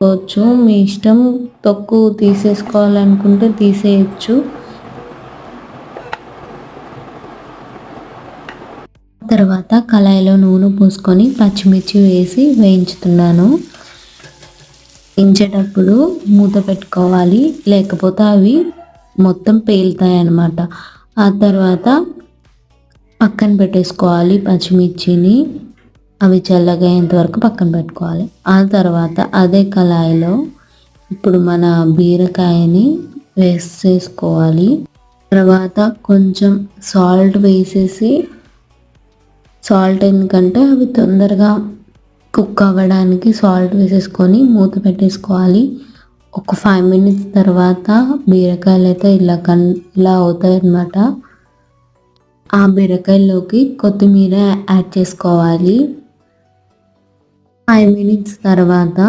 చేసుకోవచ్చు. మీ ఇష్టం. తొక్కు తీసేసుకోవాలనుకుంటే తీసేయచ్చు. తర్వాత కళాయిలో నూనె పోసుకొని పచ్చిమిర్చి వేసి వేయించుతున్నాను. వేయించేటప్పుడు మూత పెట్టుకోవాలి, లేకపోతే అవి మొత్తం పేలుతాయి అన్నమాట. ఆ తర్వాత పక్కన పెట్టేసుకోవాలి పచ్చిమిర్చిని. అవి చల్లగా అయ్యేంత వరకు పక్కన పెట్టుకోవాలి. ఆ తర్వాత అదే కళాయిలో ఇప్పుడు మన బీరకాయని వేసేసుకోవాలి. తర్వాత కొంచెం సాల్ట్ వేసేసి, సాల్ట్ ఎందుకంటే అవి తొందరగా కుక్ అవ్వడానికి సాల్ట్ వేసేసుకొని మూత పెట్టేసుకోవాలి. ఒక 5 మినిట్స్ తర్వాత బీరకాయలు అయితే ఇలా అవుతాయి అన్నమాట. ఆ బీరకాయల్లోకి కొత్తిమీర యాడ్ చేసుకోవాలి. 5 మినిట్స్ తర్వాత